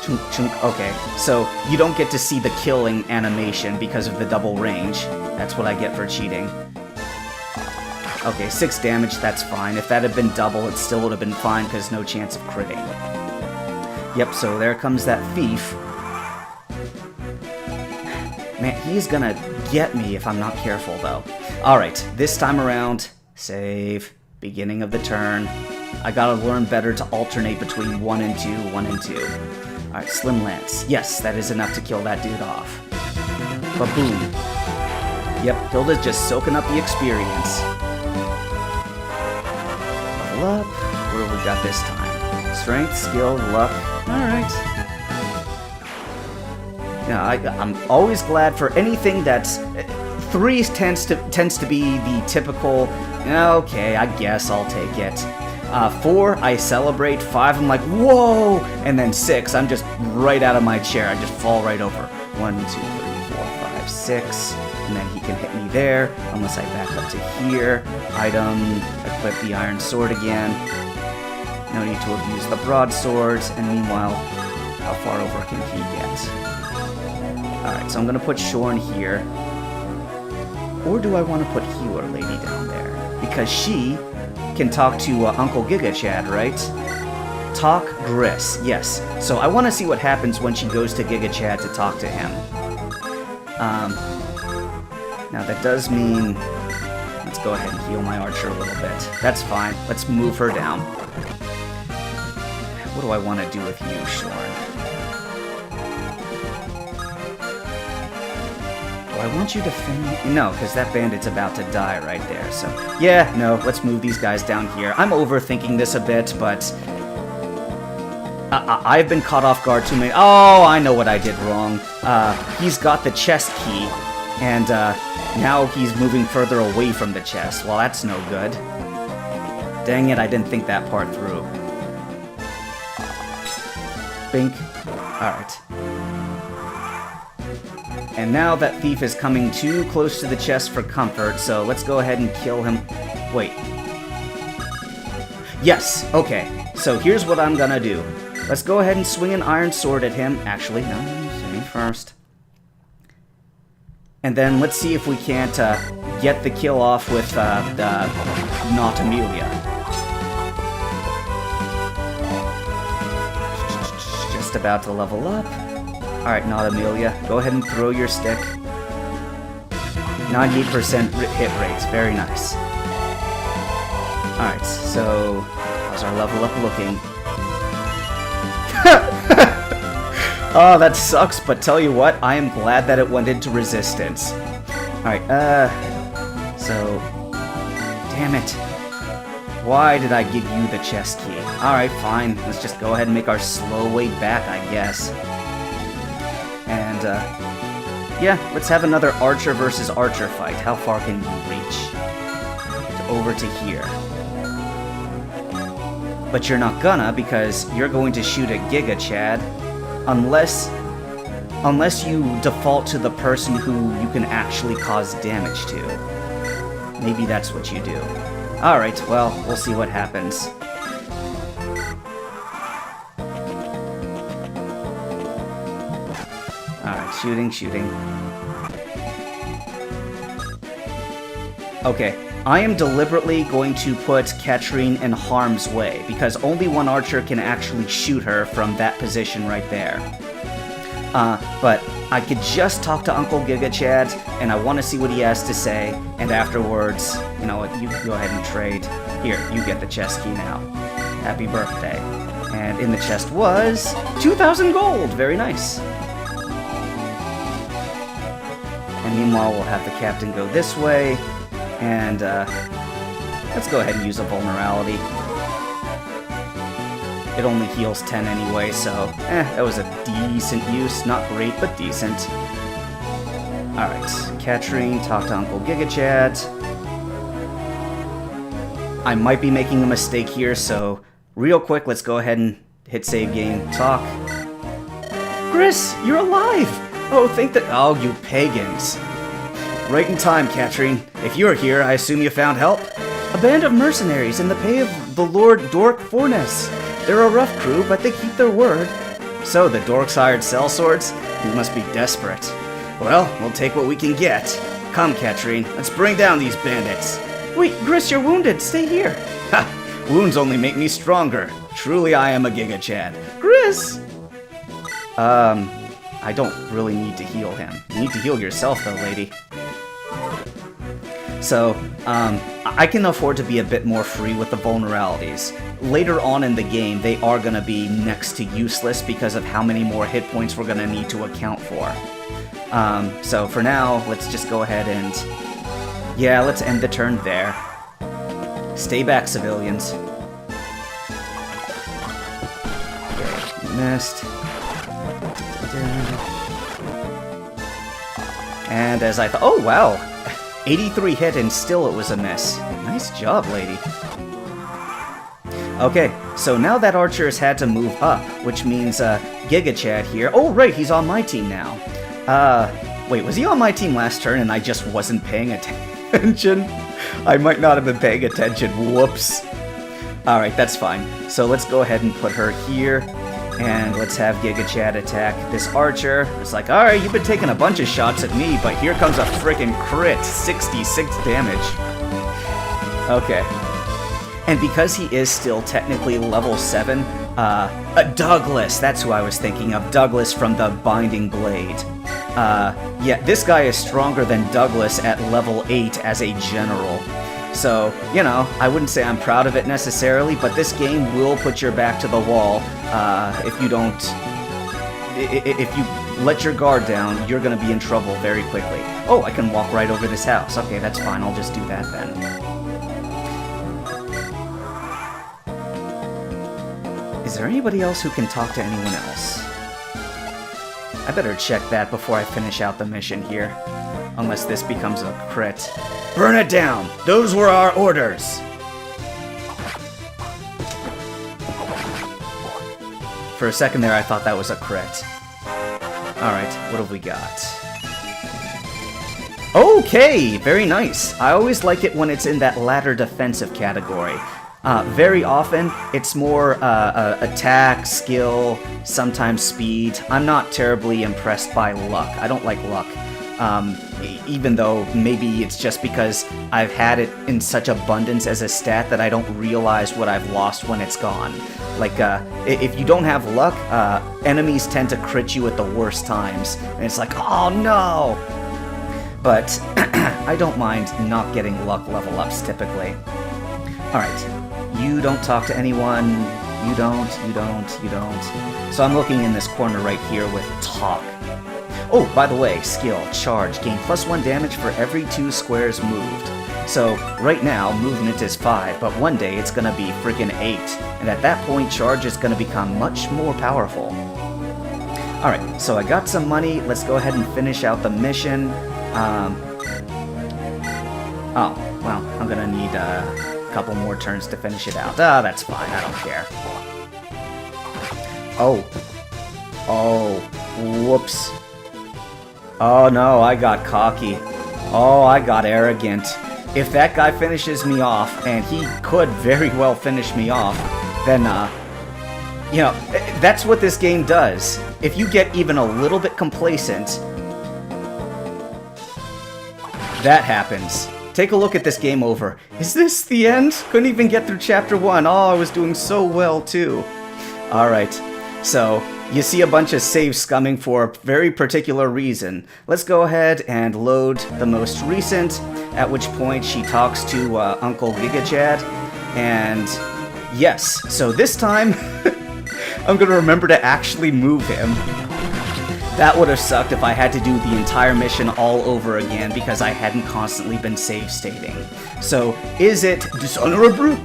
Chunk, chunk. Okay, so you don't get to see the killing animation because of the double range. That's what I get for cheating. Okay, 6 damage, that's fine. If that had been double, it still would have been fine because no chance of critting. Yep, so there comes that thief. Man, he's gonna get me if I'm not careful, though. Alright, this time around, save, beginning of the turn. I gotta learn better to alternate between 1 and 2, 1 and 2. Alright, Slim Lance. Yes, that is enough to kill that dude off. Ba-boom. Yep, Hilda's just soaking up the experience. Level up. What have we got this time? Strength, skill, luck. Alright. Yeah, I'm always glad for anything that's... 3 tends to be the typical, okay, I guess I'll take it. 4, I celebrate. 5, I'm like, whoa! And then 6, I'm just right out of my chair. I just fall right over. 1, 2, 3, 4, 5, 6. And then he can hit me there, unless I back up to here. Item, equip the iron sword again. No need to abuse the broadswords. And meanwhile, how far over can he get? Alright, so I'm gonna put Shorn here. Or do I want to put Healer Lady down there? Because she can talk to Uncle Gigachad, right? Talk Griss, yes. So I want to see what happens when she goes to Gigachad to talk to him. Now that does mean... Let's go ahead and heal my archer a little bit. That's fine. Let's move her down. What do I want to do with you, Shorn? I want you to finish... No, because that bandit's about to die right there, so... Yeah, no, let's move these guys down here. I'm overthinking this a bit, but... I've been caught off guard too many... Oh, I know what I did wrong. He's got the chest key, and now he's moving further away from the chest. Well, that's no good. Dang it, I didn't think that part through. Bink. Alright. And now that thief is coming too close to the chest for comfort, so let's go ahead and kill him. Wait. Yes, okay. So here's what I'm gonna do. Let's go ahead and swing an iron sword at him. Actually, no, me first. And then let's see if we can't get the kill off with not Amelia. Just about to level up. Alright, not Amelia. Go ahead and throw your stick. 98% hit rates. Very nice. Alright, so... how's our level up looking? Oh, that sucks, but tell you what, I am glad that it went into resistance. Alright, so... damn it. Why did I give you the chest key? Alright, fine. Let's just go ahead and make our slow way back, I guess. And, yeah, let's have another archer versus archer fight. How far can you reach? Over to here. But you're not gonna, because you're going to shoot at Gigachad, unless you default to the person who you can actually cause damage to. Maybe that's what you do. Alright, well, we'll see what happens. Alright, shooting. Okay, I am deliberately going to put Katrine in harm's way, because only one archer can actually shoot her from that position right there. But I could just talk to Uncle Gigachad, and I want to see what he has to say, and afterwards, you know what, you go ahead and trade. Here, you get the chest key now. Happy birthday. And in the chest was 2,000 gold. Very nice. And meanwhile, we'll have the captain go this way. And let's go ahead and use a vulnerability. It only heals 10 anyway, so that was a decent use. Not great, but decent. Alright, Katrine, talk to Uncle Gigachad. I might be making a mistake here, so real quick, let's go ahead and hit save game, talk. Griss, you're alive! Oh, oh, you pagans. Right in time, Katrine. If you're here, I assume you found help? A band of mercenaries in the pay of the Lord Dork Forness. They're a rough crew, but they keep their word. So, the dorks hired sellswords? You must be desperate. Well, we'll take what we can get. Come, Katrine, let's bring down these bandits. Wait, Griss, you're wounded. Stay here. Ha! Wounds only make me stronger. Truly, I am a Gigachad. Griss! I don't really need to heal him. You need to heal yourself, though, lady. So, I can afford to be a bit more free with the vulnerabilities. Later on in the game, they are going to be next to useless because of how many more hit points we're going to need to account for. So for now, let's just go ahead and... yeah, let's end the turn there. Stay back, civilians. Okay, missed. And as I thought... oh, wow! 83 hit and still it was a miss. Nice job, lady. Okay, so now that archer has had to move up, which means Gigachad here... oh, right, he's on my team now. Wait, was he on my team last turn and I just wasn't paying attention? I might not have been paying attention, whoops. Alright, that's fine. So let's go ahead and put her here, and let's have Gigachad attack this archer. It's like, alright, you've been taking a bunch of shots at me, but here comes a freaking crit, 66 damage. Okay. And because he is still technically level 7, Douglas, that's who I was thinking of, Douglas from the Binding Blade. Yeah, this guy is stronger than Douglas at level 8 as a general. So, you know, I wouldn't say I'm proud of it necessarily, but this game will put your back to the wall if you don't... if you let your guard down, you're going to be in trouble very quickly. Oh, I can walk right over this house. Okay, that's fine. I'll just do that then. Is there anybody else who can talk to anyone else? I better check that before I finish out the mission here. Unless this becomes a crit. Burn it down! Those were our orders! For a second there, I thought that was a crit. Alright, what have we got? Okay! Very nice! I always like it when it's in that latter defensive category. Very often, it's more attack, skill, sometimes speed. I'm not terribly impressed by luck. I don't like luck. Even though maybe it's just because I've had it in such abundance as a stat that I don't realize what I've lost when it's gone. Like, if you don't have luck, enemies tend to crit you at the worst times. And it's like, oh no! But I don't mind not getting luck level ups typically. Alright. You don't talk to anyone. You don't. So I'm looking in this corner right here with talk. Oh, by the way, skill, charge, gain +1 damage for every 2 squares moved. So, right now, movement is 5, but one day it's gonna be friggin' 8. And at that point, charge is gonna become much more powerful. Alright, so I got some money. Let's go ahead and finish out the mission. Oh, well, I'm gonna need a couple more turns to finish it out. Ah, that's fine, I don't care. Oh, whoops. Oh no, I got cocky. Oh, I got arrogant. If that guy finishes me off, and he could very well finish me off, then, you know, that's what this game does. If you get even a little bit complacent, that happens. Take a look at this game over. Is this the end? Couldn't even get through Chapter 1. Oh, I was doing so well, too. Alright, so you see a bunch of save scumming for a very particular reason. Let's go ahead and load the most recent, at which point she talks to Uncle Gigachad, and Yes, so this time, I'm gonna remember to actually move him. That would have sucked if I had to do the entire mission all over again because I hadn't constantly been save stating. So, is it dishonorable?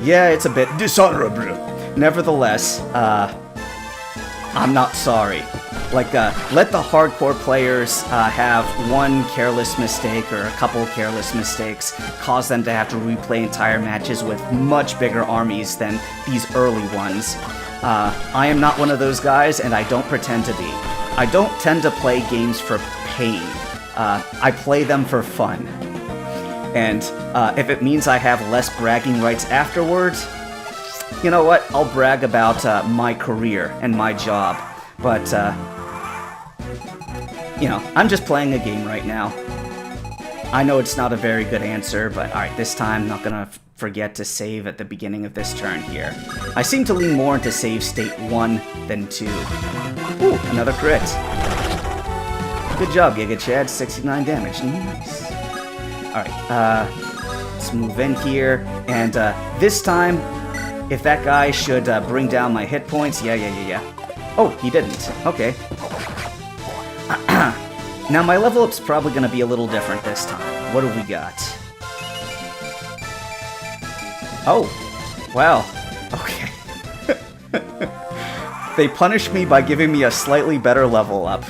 Yeah, it's a bit dishonorable. Nevertheless, I'm not sorry. Like, let the hardcore players have one careless mistake or a couple careless mistakes cause them to have to replay entire matches with much bigger armies than these early ones. I am not one of those guys, and I don't pretend to be. I don't tend to play games for pain. I play them for fun. And if it means I have less bragging rights afterwards, you know what? I'll brag about my career and my job. But, you know, I'm just playing a game right now. I know it's not a very good answer, but alright, this time I'm not gonna forget to save at the beginning of this turn here. I seem to lean more into save state 1 than 2. Ooh, another crit. Good job, Gigachad. 69 damage. Nice. Alright, let's move in here. And this time, if that guy should bring down my hit points, yeah. Oh, he didn't. Okay. Now, my level up's probably going to be a little different this time. What do we got? Oh, wow. Okay. They punished me by giving me a slightly better level up.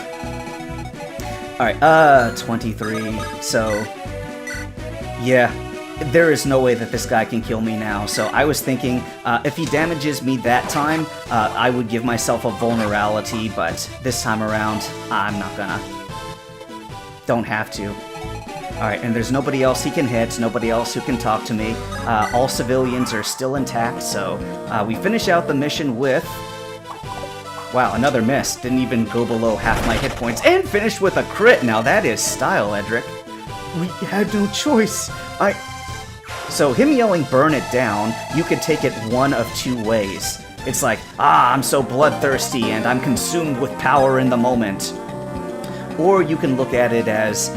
Alright, 23. So, yeah. There is no way that this guy can kill me now, so I was thinking, if he damages me that time, I would give myself a vulnerability, but this time around, I'm not gonna. Don't have to. Alright, and there's nobody else he can hit, nobody else who can talk to me. All civilians are still intact, so we finish out the mission with... Wow, another miss. Didn't even go below half my hit points, and finished with a crit! Now that is style, Edric. We had no choice. So him yelling burn it down, you could take it one of two ways. It's like, I'm so bloodthirsty and I'm consumed with power in the moment. Or you can look at it as,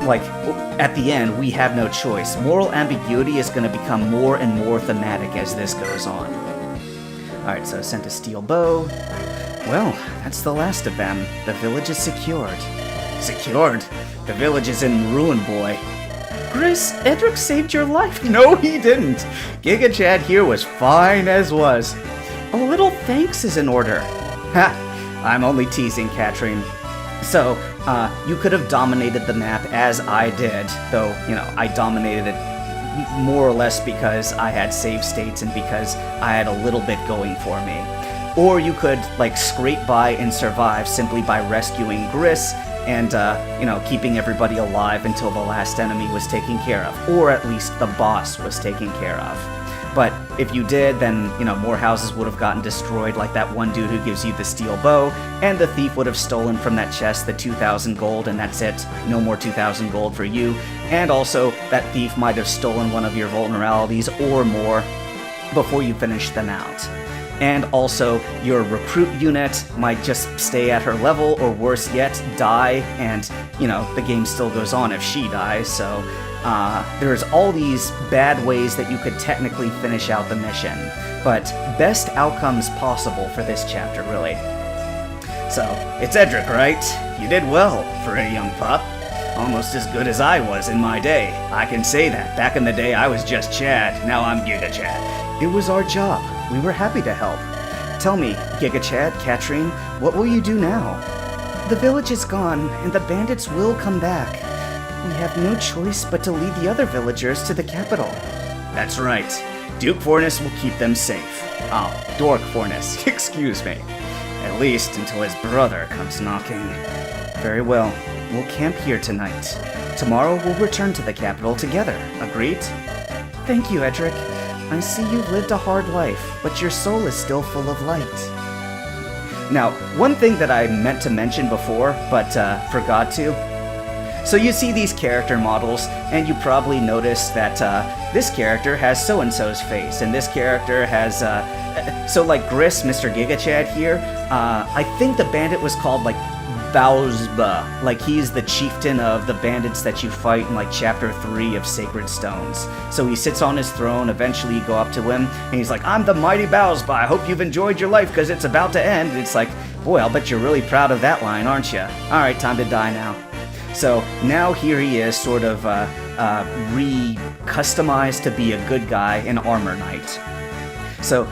like, at the end, we have no choice. Moral ambiguity is going to become more and more thematic as this goes on. Alright, so sent a steel bow. Well, that's the last of them. The village is secured. Secured? The village is in ruin, boy. Griss, Edric saved your life. No, he didn't. Gigachad here was fine as was. A little thanks is in order. Ha! I'm only teasing, Katrine. So, you could have dominated the map as I did, though, you know, I dominated it more or less because I had save states and because I had a little bit going for me. Or you could, like, scrape by and survive simply by rescuing Griss and, you know, keeping everybody alive until the last enemy was taken care of. Or at least the boss was taken care of. But if you did, then, you know, more houses would have gotten destroyed, like that one dude who gives you the steel bow, and the thief would have stolen from that chest the 2,000 gold, and that's it. No more 2,000 gold for you. And also, that thief might have stolen one of your vulnerabilities or more before you finish them out. And also, your recruit unit might just stay at her level, or worse yet, die, and, you know, the game still goes on if she dies, so... there's all these bad ways that you could technically finish out the mission, but best outcomes possible for this chapter, really. So, it's Edric, right? You did well for a young pup. Almost as good as I was in my day. I can say that. Back in the day, I was just Chad. Now I'm Gigachad. It was our job. We were happy to help. Tell me, Gigachad, Katrine, what will you do now? The village is gone, and the bandits will come back. We have no choice but to lead the other villagers to the capital. That's right. Duke Fornus will keep them safe. Oh, Dork Fornus, excuse me. At least until his brother comes knocking. Very well. We'll camp here tonight. Tomorrow we'll return to the capital together. Agreed? Thank you, Edric. I see you've lived a hard life, but your soul is still full of light. Now, one thing that I meant to mention before, but forgot to. So you see these character models, and you probably notice that this character has so-and-so's face, and this character has, so like Griss, Mr. Gigachad here, I think the bandit was called like Bausba, like he's the chieftain of the bandits that you fight in like chapter 3 of Sacred Stones. So he sits on his throne, eventually you go up to him, and he's like, I'm the mighty Bausba, I hope you've enjoyed your life because it's about to end. And it's like, boy, I'll bet you're really proud of that line, aren't you? Alright, time to die now. So now here he is, sort of re-customized to be a good guy, an armor knight. So,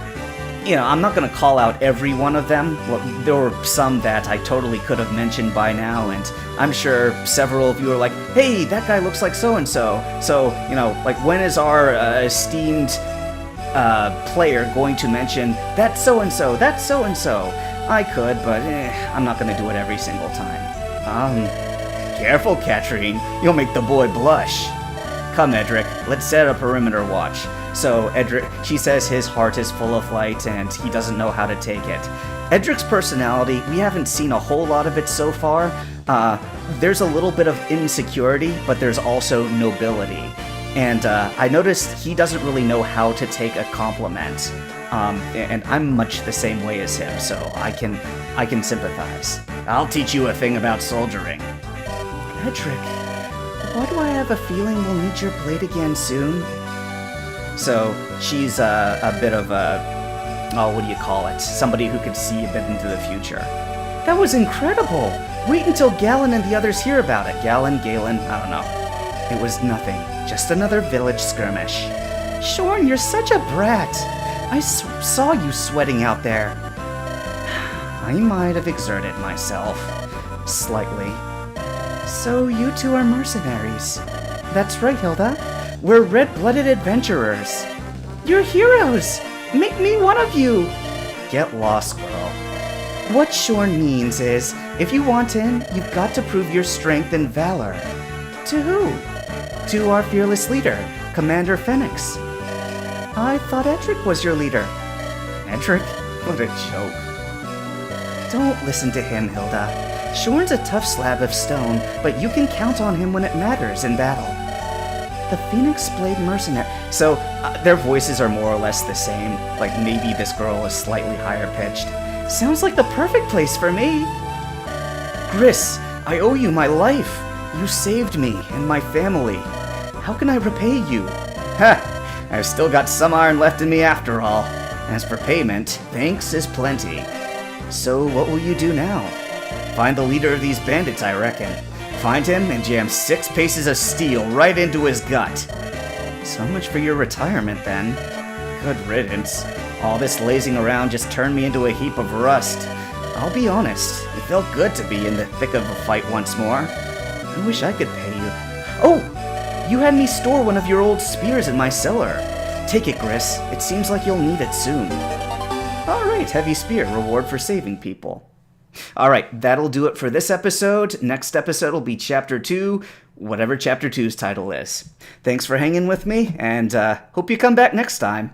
you know, I'm not going to call out every one of them. Well, there were some that I totally could have mentioned by now, and I'm sure several of you are like, hey, that guy looks like so-and-so. So, you know, like, when is our esteemed player going to mention, that's so-and-so, that's so-and-so? I could, but I'm not going to do it every single time. Careful, Katrine. You'll make the boy blush. Come, Edric, let's set a perimeter watch. So Edric, she says his heart is full of light and he doesn't know how to take it. Edric's personality, we haven't seen a whole lot of it so far. There's a little bit of insecurity, but there's also nobility. And I noticed he doesn't really know how to take a compliment. And I'm much the same way as him, so I can sympathize. I'll teach you a thing about soldiering. Edric, why do I have a feeling we'll need your blade again soon? So she's a bit of a, oh, what do you call it? Somebody who could see a bit into the future. That was incredible! Wait until Galen and the others hear about it. Galen, Galen, I don't know. It was nothing. Just another village skirmish. Shorn, you're such a brat. I saw you sweating out there. I might have exerted myself. Slightly. So you two are mercenaries. That's right, Hilda. We're red-blooded adventurers. You're heroes! Make me one of you! Get lost, girl. What Shorn means is, if you want in, you've got to prove your strength and valor. To who? To our fearless leader, Commander Phoenix. I thought Edric was your leader. Edric? What a joke. Don't listen to him, Hilda. Shorn's a tough slab of stone, but you can count on him when it matters in battle. The Phoenix Blade Mercenary. So, their voices are more or less the same. Like, maybe this girl is slightly higher pitched. Sounds like the perfect place for me. Griss, I owe you my life. You saved me and my family. How can I repay you? Ha! I've still got some iron left in me after all. As for payment, thanks is plenty. So what will you do now? Find the leader of these bandits, I reckon. Find him and jam 6 pieces of steel right into his gut. So much for your retirement, then. Good riddance. All this lazing around just turned me into a heap of rust. I'll be honest, it felt good to be in the thick of a fight once more. I wish I could pay you. Oh! You had me store one of your old spears in my cellar. Take it, Griss. It seems like you'll need it soon. Alright, heavy spear, reward for saving people. Alright, that'll do it for this episode. Next episode will be Chapter 2, whatever Chapter 2's title is. Thanks for hanging with me, and hope you come back next time.